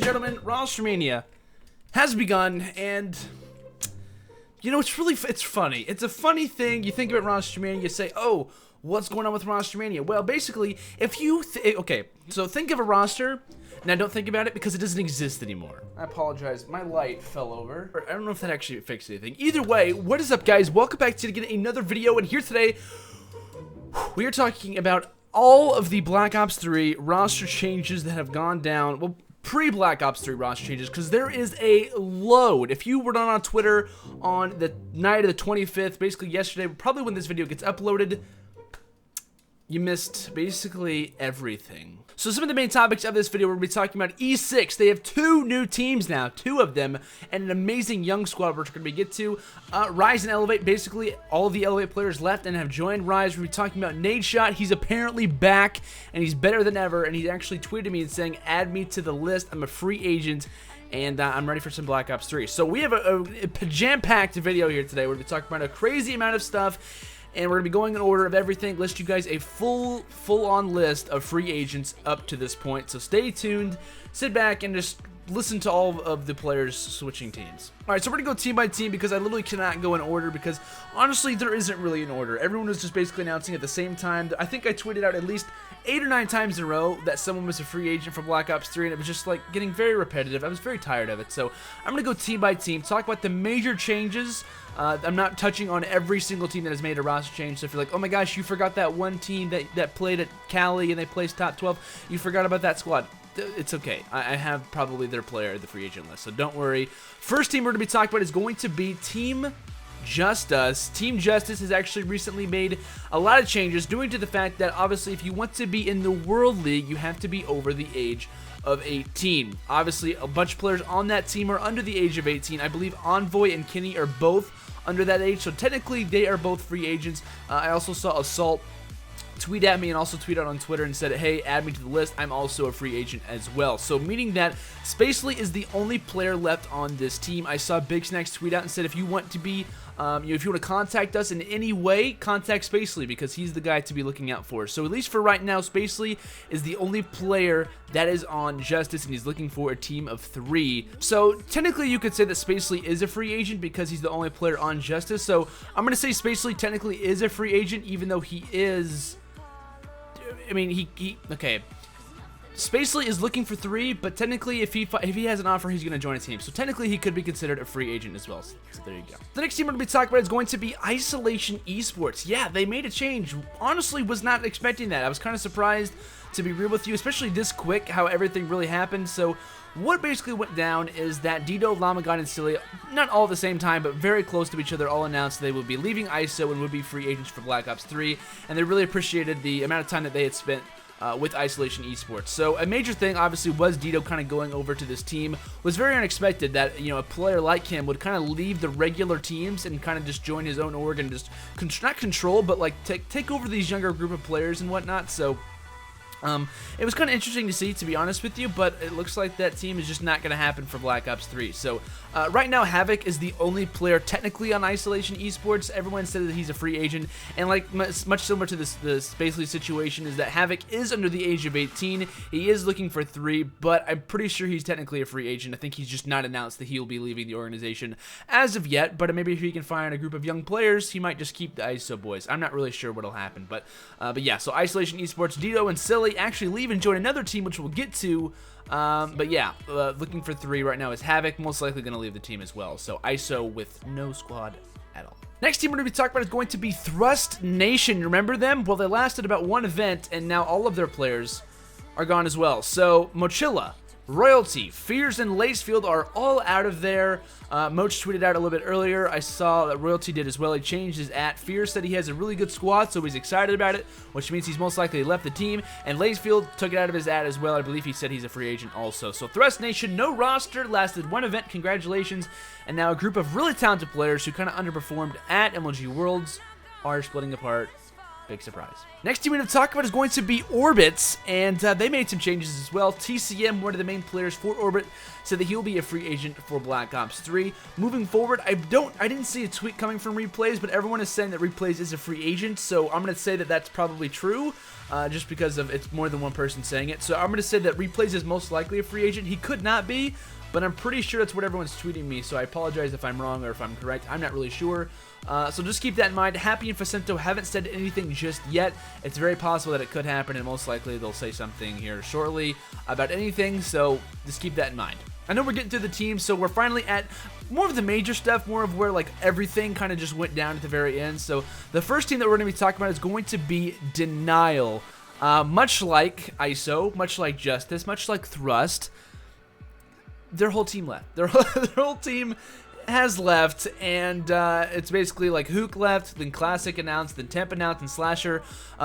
and gentlemen, Rostermania has begun, and you know, it's funny. It's a funny thing. You think about Rostermania, you say, oh, what's going on with Rostermania? Well, basically, if you okay, so think of a roster. Now, don't think about it because it doesn't exist anymore. I apologize. My light fell over. I don't know if that actually fixed anything. Either way, what is up, guys? Welcome back to get another video, and here today, we are talking about all of the Black Ops 3 roster changes that have gone down. Well, pre-Black Ops 3 roster changes, because there is a load. If you were not on Twitter on the night of the 25th, basically yesterday, probably when this video gets uploaded, you missed basically everything. So some of the main topics of this video, we're going to be talking about E6. They have 2 new teams now, 2 of them, and an amazing young squad we're going to get to. Rise and Elevate, basically all of the Elevate players left and have joined Rise. We're going to be talking about NaDeSHoT. He's apparently back, and he's better than ever, and he actually tweeted me and saying, add me to the list. I'm a free agent, and I'm ready for some Black Ops 3. So we have a jam-packed video here today. We're going to be talking about a crazy amount of stuff. And we're going to be going in order of everything, list you guys a full-on list of free agents up to this point. So stay tuned, sit back, and just listen to all of the players switching teams. Alright, so we're going to go team by team because I literally cannot go in order because, honestly, there isn't really an order. Everyone was just basically announcing at the same time. I think I tweeted out at least 8 or 9 times in a row that someone was a free agent for Black Ops 3, and it was just, like, getting very repetitive. I was very tired of it. So I'm going to go team by team, talk about the major changes. I'm not touching on every single team that has made a roster change, so if you're like, oh my gosh, you forgot that one team that played at Cali and they placed top 12, you forgot about that squad. It's okay. I have probably their player at the free agent list, so don't worry. First team we're going to be talking about is going to be Team Justice. Team Justice has actually recently made a lot of changes, due to the fact that obviously if you want to be in the World League, you have to be over the age of 18. Obviously, a bunch of players on that team are under the age of 18. I believe Envoy and Kenny are both under that age, so technically they are both free agents. I also saw Assault tweet at me and also tweet out on Twitter and said, hey, add me to the list. I'm also a free agent as well. So meaning that Spacely is the only player left on this team. I saw Big Snacks tweet out and said, if you want to be if you want to contact us in any way, contact Spacely because he's the guy to be looking out for. So at least for right now, Spacely is the only player that is on Justice, and he's looking for a team of 3. So technically, you could say that Spacely is a free agent because he's the only player on Justice. So I'm going to say Spacely technically is a free agent, even though he is. I mean, okay. Spacely is looking for 3, but technically, if he has an offer, he's going to join a team. So technically, he could be considered a free agent as well. So there you go. The next team we're going to be talking about is going to be Isolation Esports. Yeah, they made a change. Honestly, was not expecting that. I was kind of surprised, to be real with you, especially this quick, how everything really happened. So what basically went down is that Dido, Lamagon, and Silly, not all at the same time, but very close to each other, all announced they would be leaving ISO and would be free agents for Black Ops 3, and they really appreciated the amount of time that they had spent with Isolation Esports. So a major thing obviously was Dido kind of going over to this team. Was very unexpected that, you know, a player like him would kind of leave the regular teams and kind of just join his own org and just not control, but like take over these younger group of players and whatnot. So it was kind of interesting to see, to be honest with you, but it looks like that team is just not going to happen for Black Ops 3. So right now, Havoc is the only player technically on Isolation Esports. Everyone said that he's a free agent, and like much similar to the Spacely situation is that Havoc is under the age of 18. He is looking for 3, but I'm pretty sure he's technically a free agent. I think he's just not announced that he'll be leaving the organization as of yet, but maybe if he can find a group of young players, he might just keep the ISO boys. I'm not really sure what'll happen, but yeah, so Isolation Esports, Dido and Silly actually leave and join another team, which we'll get to. But yeah, looking for 3 right now is Havoc, most likely going to leave the team as well. So ISO with no squad at all. Next team we're going to be talking about is going to be Thrust Nation. Remember them? Well, they lasted about 1 event, and now all of their players are gone as well. So Mochilla, Royalty, Fears, and Lacefield are all out of there. Moch tweeted out a little bit earlier. I saw that Royalty did as well. He changed his @. Fears said he has a really good squad, so he's excited about it, which means he's most likely left the team. And Lacefield took it out of his @ as well. I believe he said he's a free agent also. So Thrust Nation, no roster, lasted 1 event. Congratulations. And now a group of really talented players who kind of underperformed at MLG Worlds are splitting apart. Big surprise. Next team we're going to talk about is going to be Orbits, and they made some changes as well. TCM, one of the main players for Orbit, said that he'll be a free agent for Black Ops 3. Moving forward, I didn't see a tweet coming from Replays, but everyone is saying that Replays is a free agent, so I'm going to say that that's probably true. just because of it's more than one person saying it. So I'm going to say that Replays is most likely a free agent. He could not be, but I'm pretty sure that's what everyone's tweeting me, so I apologize if I'm wrong or if I'm correct. I'm not really sure. So just keep that in mind. Happy and Facento haven't said anything just yet. It's very possible that it could happen, and most likely they'll say something here shortly about anything, so just keep that in mind. I know we're getting through the team, so we're finally at more of the major stuff, more of where like everything kind of just went down at the very end. So the first team that we're going to be talking about is going to be Denial. Much like ISO, much like Justice, much like Thrust, their whole team left. Their whole team has left, and it's basically like Huke left, then Classic announced, then Temp announced, and Slasher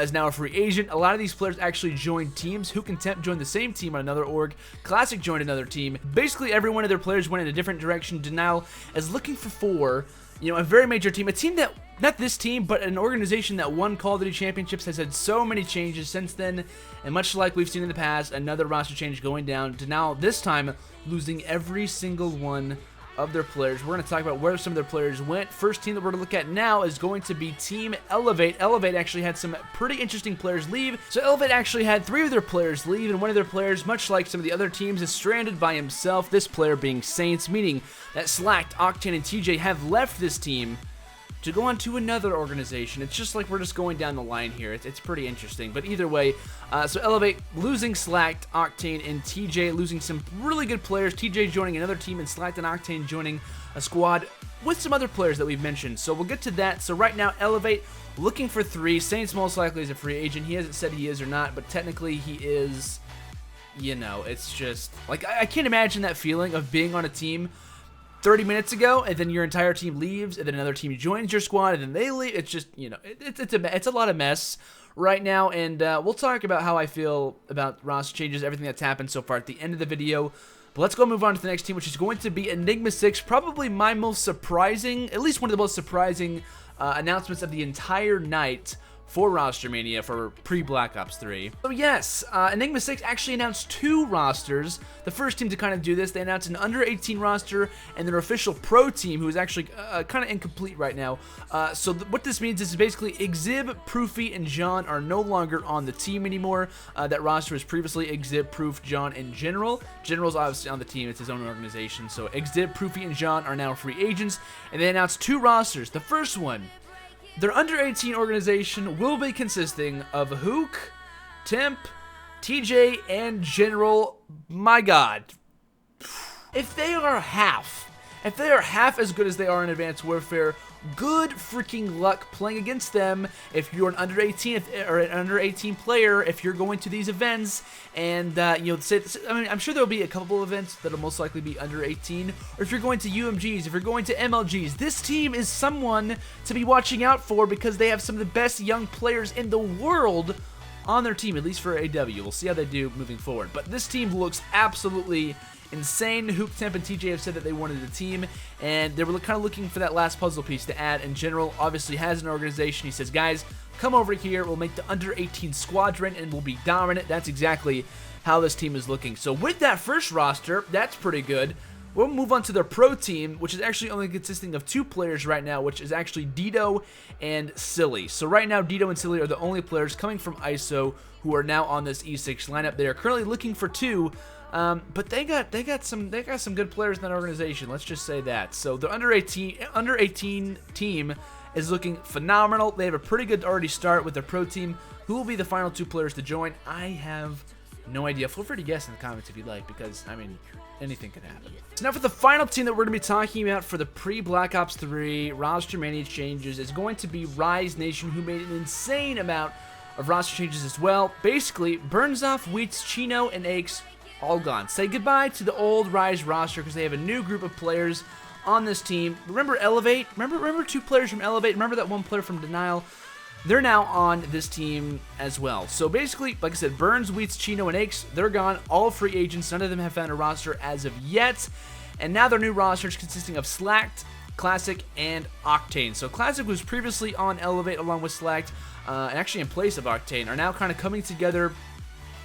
is now a free agent. A lot of these players actually joined teams. Huke and Temp joined the same team on another org. Classic joined another team. Basically, every one of their players went in a different direction. Denial is looking for a very major team, a team that, not this team, but an organization that won Call of Duty Championships, has had so many changes since then, and much like we've seen in the past, another roster change going down. Denial, this time, losing every single one of their players. We're going to talk about where some of their players went. First team that we're going to look at now is going to be Team Elevate. Elevate actually had some pretty interesting players leave. So Elevate actually had 3 of their players leave, and one of their players, much like some of the other teams, is stranded by himself. This player being Saints, meaning that Slacked, Octane, and TJ have left this team to go on to another organization. It's just like we're just going down the line here. It's pretty interesting. But either way, so Elevate losing Slacked, Octane, and TJ, losing some really good players. TJ joining another team, and Slacked and Octane joining a squad with some other players that we've mentioned. So we'll get to that. So right now, Elevate looking for 3. Saints most likely is a free agent. He hasn't said he is or not, but technically he is. It's just like I can't imagine that feeling of being on a team 30 minutes ago, and then your entire team leaves, and then another team joins your squad, and then they leave. It's just, it's a lot of mess right now, and we'll talk about how I feel about roster changes, everything that's happened so far at the end of the video. But let's go move on to the next team, which is going to be Enigma 6, probably my most surprising, at least one of the most surprising announcements of the entire night for Roster Mania for pre-Black Ops 3. So yes, Enigma 6 actually announced 2 rosters. The first team to kind of do this, they announced an under-18 roster and their official pro team, who is actually kind of incomplete right now. So what this means is basically Exib, Proofy, and John are no longer on the team anymore. That roster was previously Exib, Proof, John, and General. General's obviously on the team, it's his own organization. So Exib, Proofy, and John are now free agents, and they announced 2 rosters. The first one, their under-18 organization will be consisting of Huke, Temp, TJ, and General. My God. If they are half as good as they are in Advanced Warfare, good freaking luck playing against them. If you're an under-18 or an under-18 player, if you're going to these events, and I'm sure there'll be a couple of events that'll most likely be under-18, or if you're going to UMGs, if you're going to MLGs, this team is someone to be watching out for because they have some of the best young players in the world on their team, at least for AW. We'll see how they do moving forward, but this team looks absolutely insane. Huke, Temp, and TJ have said that they wanted a team, and they were kind of looking for that last puzzle piece to add, and General obviously has an organization. He says, guys, come over here, we'll make the under-18 squadron, and we'll be dominant. That's exactly how this team is looking. So with that first roster, that's pretty good. We'll move on to their pro team, which is actually only consisting of 2 players right now, which is actually Dito and Silly. So right now, Dito and Silly are the only players coming from ISO who are now on this E6 lineup. They are currently looking for 2, but they got some good players in that organization. Let's just say that. So the under 18 team is looking phenomenal. They have a pretty good already start with their pro team. Who will be the final 2 players to join? I have no idea. Feel free to guess in the comments if you'd like, because I mean, anything could happen. So now for the final team that we're going to be talking about for the pre-Black Ops 3 roster mania changes is going to be Rise Nation, who made an insane amount of roster changes as well. Basically, Burnsoff, Wheats, Chino, and Aches all gone. Say goodbye to the old Rise roster because they have a new group of players on this team. Remember Elevate? Remember 2 players from Elevate? Remember that 1 player from Denial? They're now on this team as well. So basically, like I said, Burns, Wheats, Chino, and Aches, they're gone. All free agents. None of them have found a roster as of yet. And now their new roster is consisting of Slacked, Classic, and Octane. So Classic was previously on Elevate along with Slacked, and actually in place of Octane, are now kind of coming together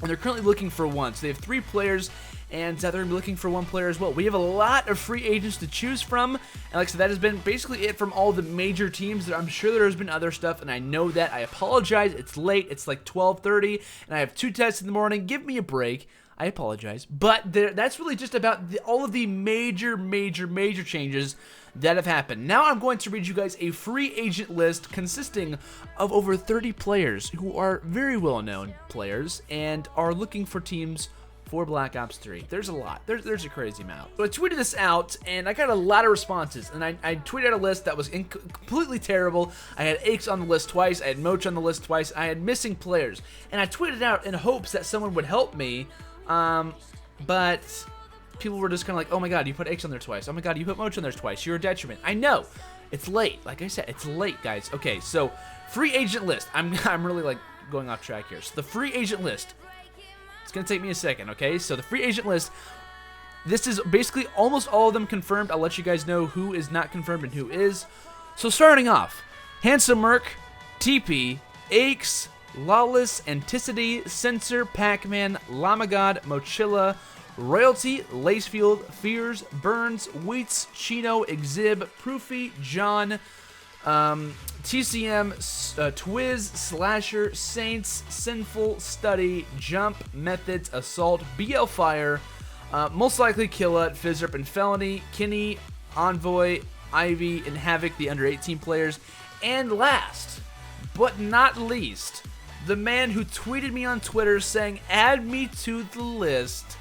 and they're currently looking for one. So they have 3 players, and they're going to be looking for 1 player as well. We have a lot of free agents to choose from, and like I said, that has been basically it from all the major teams. I'm sure there has been other stuff, and I know that. I apologize. It's late. It's like 12:30, and I have 2 tests in the morning. Give me a break. I apologize. But that's really just about all of the major changes that have happened. Now I'm going to read you guys a free agent list consisting of over 30 players who are very well-known players and are looking for teams for Black Ops 3. There's a lot. There's a crazy amount. So I tweeted this out, and I got a lot of responses, and I tweeted out a list that was completely terrible. I had Aches on the list twice. I had Moch on the list twice. I had missing players, and I tweeted it out in hopes that someone would help me, but people were just kind of like, oh my god, you put Aches on there twice. Oh my god, you put Moch on there twice. You're a detriment. I know. It's late. Like I said, it's late, guys. Okay, so free agent list. I'm really like going off track here. So the free agent list. It's going to take me a second, okay? So the free agent list, this is basically almost all of them confirmed. I'll let you guys know who is not confirmed and who is. So starting off, Handsome Merc, TP, Aches, Lawless, Anticity, Censor, Pac-Man, Lamagod, Mochilla, Royalty, Lacefield, Fears, Burns, Wheats, Chino, Exhib, Proofy, John, TCM, Twiz, Slasher, Saints, Sinful, Study, Jump, Methods, Assault, BL Fire, most likely Killa, Fizzerp, and Felony, Kinney, Envoy, Ivy, and Havoc, the under 18 players. And last, but not least, the man who tweeted me on Twitter saying, add me to the list,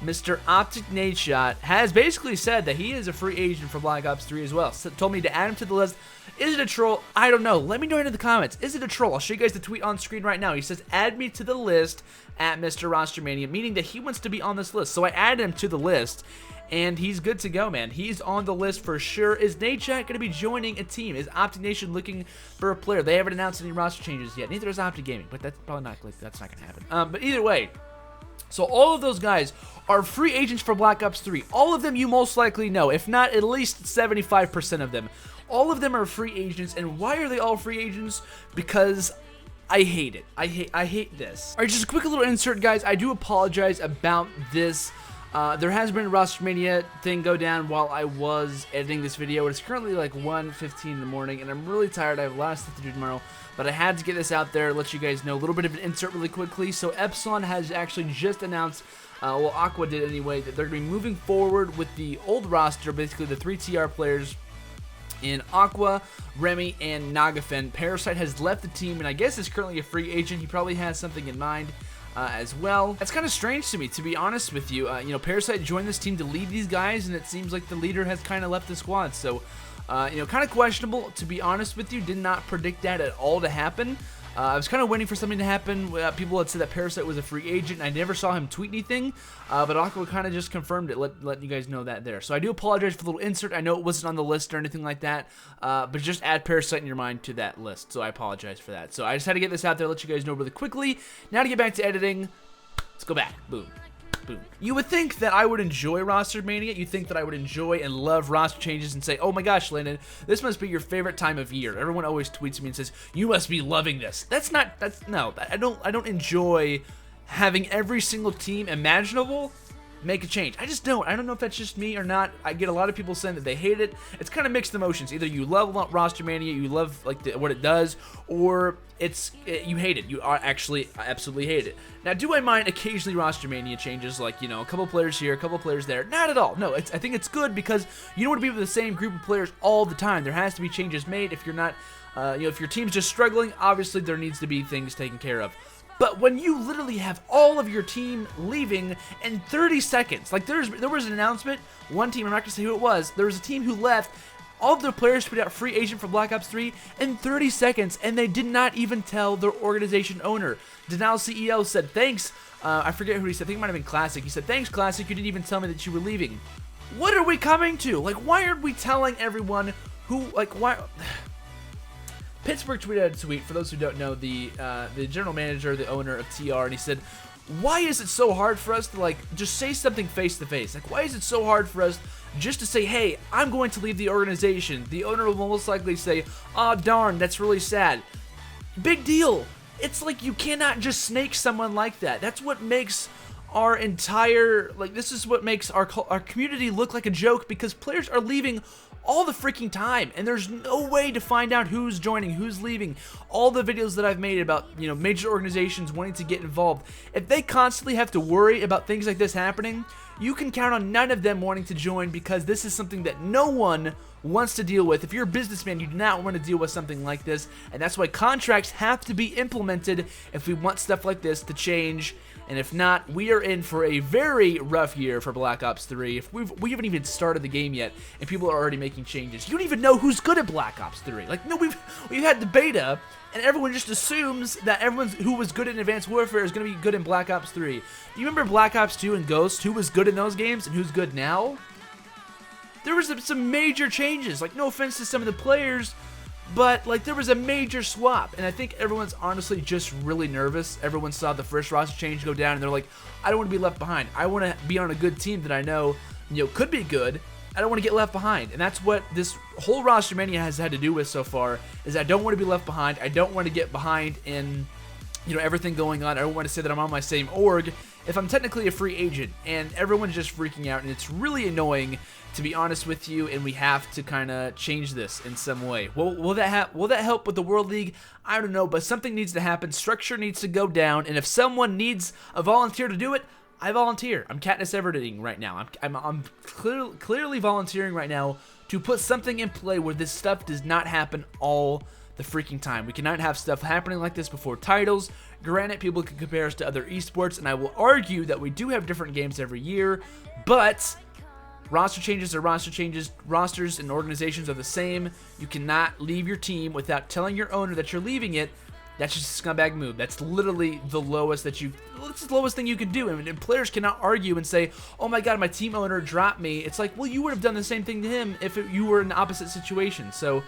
Mr. Optic NaDeShot, has basically said that he is a free agent for Black Ops 3 as well. So told me to add him to the list. Is it a troll? I don't know. Let me know in the comments. Is it a troll? I'll show you guys the tweet on screen right now. He says, add me to the list at Mr. Rostermania, meaning that he wants to be on this list. So I added him to the list, and he's good to go, man. He's on the list for sure. Is NaDeShot going to be joining a team? Is Optic Nation looking for a player? They haven't announced any roster changes yet. Neither is Optic Gaming, but that's probably not going to happen. But either way, so all of those guys are free agents for Black Ops 3. All of them you most likely know, if not at least 75% of them. All of them are free agents, and why are they all free agents? Because I hate it. I hate this. All right, just a quick little insert, guys. I do apologize about this. There has been a Rostermania thing go down while I was editing this video. It's currently like 1:15 in the morning, and I'm really tired. I have a lot of stuff to do tomorrow, but I had to get this out there, let you guys know. A little bit of an insert really quickly. So Epsilon has actually just announced, well, Aqua did anyway, that they're going to be moving forward with the old roster, basically the 3 TR players in Aqua, Remy, and Nagafen. Parasite has left the team, and I guess is currently a free agent. He probably has something in mind as well. That's kind of strange to me, to be honest with you. You know, Parasite joined this team to lead these guys, and it seems like the leader has kind of left the squad. So, you know, kind of questionable, to be honest with you. Did not predict that at all to happen. I was kind of waiting for something to happen. People had said that Parasite was a free agent, and I never saw him tweet anything, but Aqua kind of just confirmed it, letting you guys know that there. So I do apologize for the little insert. I know it wasn't on the list or anything like that, but just add Parasite in your mind to that list, so I apologize for that. So I just had to get this out there, let you guys know really quickly. Now to get back to editing, let's go back. Boom. Boom. You would think that I would enjoy Roster Mania. You think that I would enjoy and love roster changes and say, oh my gosh, Landon, this must be your favorite time of year. Everyone always tweets me and says, you must be loving this. No, I don't enjoy having every single team imaginable make a change. I just don't. I don't know if that's just me or not. I get a lot of people saying that they hate it. It's kind of mixed emotions. Either you love Roster Mania, you love like what it does, or you hate it. You actually absolutely hate it. Now, do I mind occasionally Roster Mania changes, like, you know, a couple players here, a couple players there? Not at all. No, I think it's good because you don't want to be with the same group of players all the time. There has to be changes made. If you're not, you know, if your team's just struggling, obviously there needs to be things taken care of. But when you literally have all of your team leaving in 30 seconds, like there was an announcement, one team, I'm not going to say who it was, there was a team who left, all of their players put out free agent for Black Ops 3 in 30 seconds, and they did not even tell their organization owner. Denial CEO said, thanks, I forget who he said, I think it might have been Classic. He said, thanks Classic, you didn't even tell me that you were leaving. What are we coming to? Like, why aren't we telling everyone who, like, why... Pittsburgh tweeted out a tweet, for those who don't know, the general manager, the owner of TR, and he said, why is it so hard for us to, like, just say something face to face? Like, why is it so hard for us just to say, hey, I'm going to leave the organization? The owner will most likely say, oh, darn, that's really sad. Big deal. It's like you cannot just snake someone like that. That's what makes our entire, like, this is what makes our community look like a joke, because players are leaving all the freaking time, and there's no way to find out who's joining, who's leaving. All the videos that I've made about, you know, major organizations wanting to get involved, if they constantly have to worry about things like this happening, you can count on none of them wanting to join, because this is something that no one wants to deal with. If you're a businessman, you do not want to deal with something like this, and that's why contracts have to be implemented if we want stuff like this to change. And if not, we are in for a very rough year for Black Ops 3. If we haven't even started the game yet, and people are already making changes. You don't even know who's good at Black Ops 3. Like, no, we've had the beta, and everyone just assumes that everyone who was good in Advanced Warfare is going to be good in Black Ops 3. Do you remember Black Ops 2 and Ghost? Who was good in those games and who's good now? There was some major changes. Like, no offense to some of the players, but, like, there was a major swap, and I think everyone's honestly just really nervous. Everyone saw the first roster change go down, and they're like, I don't want to be left behind. I want to be on a good team that I know, you know, could be good. I don't want to get left behind, and that's what this whole roster mania has had to do with so far, is I don't want to be left behind. I don't want to get behind in, you know, everything going on. I don't want to say that I'm on my same org if I'm technically a free agent, and everyone's just freaking out, and it's really annoying, to be honest with you, and we have to kind of change this in some way. Will that help with the World League? I don't know, but something needs to happen. Structure needs to go down, and if someone needs a volunteer to do it, I volunteer. I'm Katniss Everding right now. I'm clearly volunteering right now to put something in play where this stuff does not happen all the freaking time. We cannot have stuff happening like this before titles. Granted, people can compare us to other esports, and I will argue that we do have different games every year, but roster changes are roster changes. Rosters and organizations are the same. You cannot leave your team without telling your owner that you're leaving it. That's just a scumbag move. That's literally the lowest that it's the lowest thing you can do. And players cannot argue and say, oh my god, my team owner dropped me. It's like, well, you would have done the same thing to him if you were in the opposite situation. So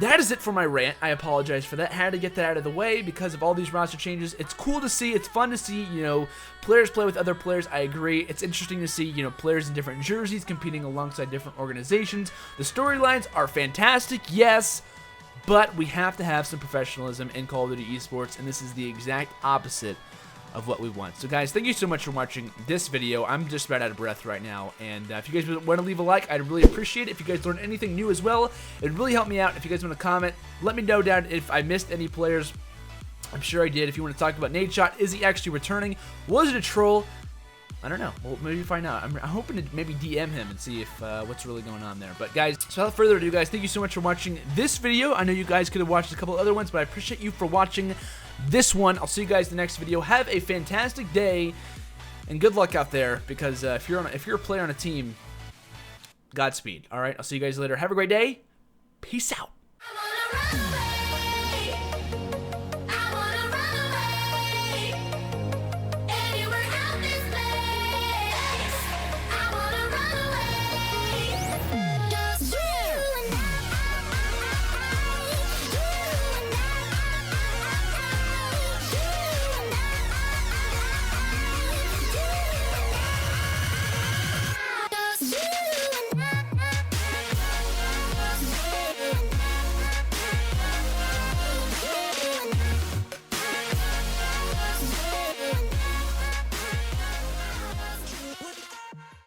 that is it for my rant. I apologize for that. Had to get that out of the way because of all these roster changes. It's cool to see. It's fun to see, you know, players play with other players. I agree. It's interesting to see, you know, players in different jerseys competing alongside different organizations. The storylines are fantastic, yes, but we have to have some professionalism in Call of Duty Esports, and this is the exact opposite of what we want. So guys, thank you so much for watching this video. I'm just about out of breath right now, and if you guys want to leave a like, I'd really appreciate it. If you guys learned anything new as well, it would really help me out. If you guys want to comment, let me know down if I missed any players. I'm sure I did. If you want to talk about NaDeSHoT, is he actually returning? Was it a troll? I don't know. Well, maybe find out. I'm hoping to maybe DM him and see if what's really going on there. But guys, so without further ado, guys, thank you so much for watching this video. I know you guys could have watched a couple other ones, but I appreciate you for watching this one. I'll see you guys in the next video. Have a fantastic day, and good luck out there, because if you're a player on a team, Godspeed. All right, I'll see you guys later. Have a great day. Peace out.